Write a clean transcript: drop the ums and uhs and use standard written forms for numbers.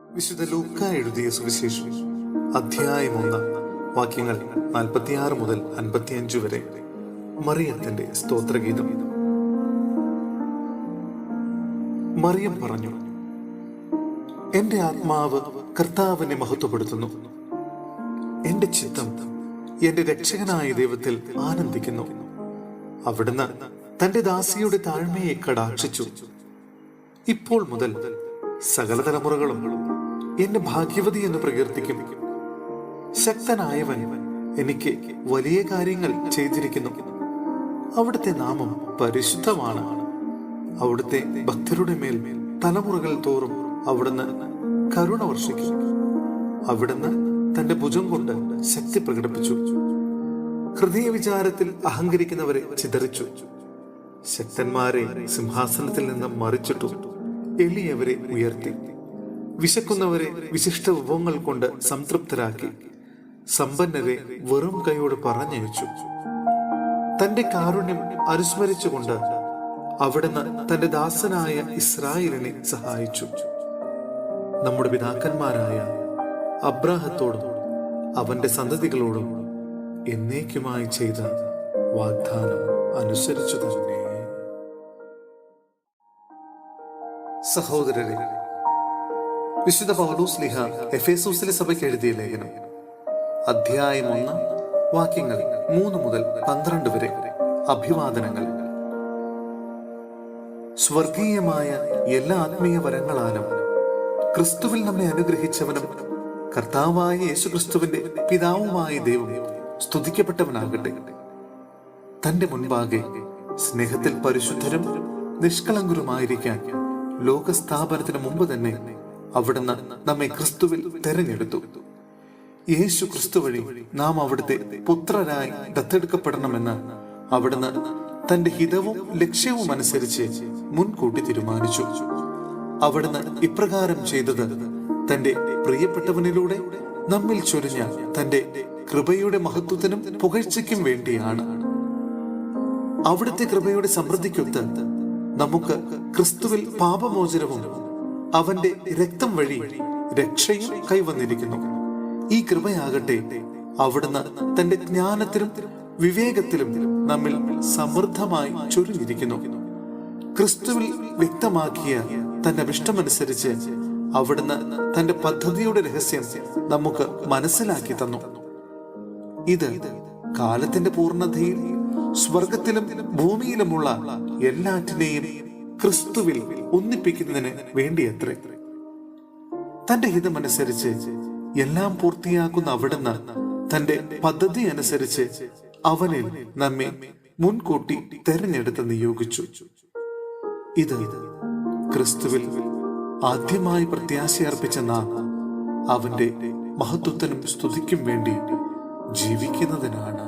വിശുദ്ധ ലൂക്ക എഴുതിയ സുവിശേഷം അധ്യായം 1 വാക്യങ്ങൾ 46 മുതൽ 55 വരെ. മറിയത്തിന്റെ സ്തോത്രഗീതം. മറിയം പറഞ്ഞു, എന്റെ ആത്മാവ് കർത്താവിനെ മഹത്വപ്പെടുത്തുന്നു. എന്റെ ചിത്തം എന്റെ രക്ഷകനായ ദൈവത്തിൽ ആനന്ദിക്കുന്നു. അവിടുന്ന് തന്റെ ദാസിയുടെ താഴ്മയെ കടാക്ഷിച്ചു. ഇപ്പോൾ മുതൽ സകല തലമുറകളും എന്നെ ഭാഗ്യവതി എന്ന് പ്രകീർത്തിക്കും. ശക്തനായവൻ എനിക്ക് വലിയ കാര്യങ്ങൾ ചെയ്തിരിക്കുന്നു. അവിടുത്തെ നാമം പരിശുദ്ധമാണ്. അവിടുത്തെ ഭക്തരുടെ മേൽ തലമുറകൾ തോറും അവിടുന്ന് കരുണ വർഷിക്കും. അവിടുന്ന് തന്റെ ഭുജം കൊണ്ട് ശക്തി പ്രകടിപ്പിച്ചു. ഹൃദയവിചാരത്തിൽ അഹങ്കരിക്കുന്നവരെ ചിതറിച്ചു. ശക്തന്മാരെ സിംഹാസനത്തിൽ നിന്ന് മറിച്ചിട്ടു. എളിയവരെ ഉയർത്തി. വിശക്കുന്നവരെ വിശിഷ്ട വിഭവങ്ങൾ കൊണ്ട് സംതൃപ്തരാക്കി. സമ്പന്നരെ വെറും കൈയോട് പറഞ്ഞയച്ചു. തന്റെ കാരുണ്യം അനുസ്മരിച്ചുകൊണ്ട് അവിടുന്ന് തന്റെ ദാസനായ ഇസ്രായേലിനെ സഹായിച്ചു. നമ്മുടെ പിതാക്കന്മാരായ അബ്രാഹത്തോടും അവന്റെ സന്തതികളോടും എന്നേക്കുമായി ചെയ്ത വാഗ്ദാനം അനുസരിച്ചു തന്നെ. സഹോദരരെ, വിശുദ്ധ പൗലോസ് എഫേസോസിലെ സഭയ്ക്ക് എഴുതിയ ലേഖനം അധ്യായം 1 വാക്യങ്ങൾ 3 മുതൽ 12 വരെ. അഭിവാദനങ്ങൾ. സ്വർഗീയമായ എല്ലാ ആത്മീയ വരങ്ങളാലും ക്രിസ്തുവിൽ നമ്മെ അനുഗ്രഹിച്ചവനും കർത്താവായ യേശുക്രിസ്തുവിന്റെ പിതാവുമായ ദൈവം സ്തുതിക്കപ്പെട്ടവനാകട്ടെ. തന്റെ മുൻപാകെ സ്നേഹത്തിൽ പരിശുദ്ധരും നിഷ്കളങ്കരുമായിരിക്കാൻ ലോകസ്ഥാപനത്തിന് മുമ്പ് തന്നെ അവിടുന്ന് നമ്മെ ക്രിസ്തുവിൽ തെരഞ്ഞെടുത്തു. യേശു ക്രിസ്തു വഴി നാം അവിടുത്തെ പുത്രരായി ദത്തെടുക്കപ്പെടണമെന്ന് അവിടുന്ന് തന്റെ ഹിതവും ലക്ഷ്യവും അനുസരിച്ച് മുൻകൂട്ടി തീരുമാനിച്ചു. അവിടുന്ന് ഇപ്രകാരം ചെയ്തത് തന്റെ പ്രിയപ്പെട്ടവനിലൂടെ നമ്മിൽ ചൊരിഞ്ഞ തന്റെ കൃപയുടെ മഹത്വത്തിനും പുകഴ്ചയ്ക്കും വേണ്ടിയാണ്. അവിടുത്തെ കൃപയുടെ സമൃദ്ധിക്കൊത്ത് നമുക്ക് ക്രിസ്തുവിൽ പാപമോചനവും അവന്റെ രക്തം വഴി രക്ഷയും കൈവന്നിരിക്കുന്നു. ഈ കൃപയാകട്ടെ അവിടുന്ന് തന്റെ ജ്ഞാനത്തിലും വിവേകത്തിലും നമ്മിൽ സമൃദ്ധമായി ചൊരിഞ്ഞിരിക്കുന്നു. ക്രിസ്തുവിൽ വ്യക്തമാക്കിയ തന്റെ അഭിഷ്ടമനുസരിച്ച് അവിടുന്ന് തന്റെ പദ്ധതിയുടെ രഹസ്യം നമുക്ക് മനസ്സിലാക്കി തന്നു. ഇത് കാലത്തിന്റെ പൂർണ്ണതയിൽ സ്വർഗത്തിലും ഭൂമിയിലുമുള്ള എല്ലാറ്റിനെയും ക്രിസ്തുവിൽ ഒന്നിപ്പിക്കുന്നതിന് വേണ്ടിയത്രേ. തന്റെ ഹിതമനുസരിച്ച് എല്ലാം പൂർത്തിയാക്കുന്ന അവിടുന്ന് തന്റെ പദ്ധതി അനുസരിച്ച് അവനിൽ നമ്മെ മുൻകൂട്ടി തെരഞ്ഞെടുത്ത് നിയോഗിച്ചു. ഇത് ക്രിസ്തുവിൽ ആദ്യമായി പ്രത്യാശയർപ്പിച്ച നാം അവന്റെ മഹത്വത്തിനും സ്തുതിക്കും വേണ്ടി ജീവിക്കുന്നതിനാണ്.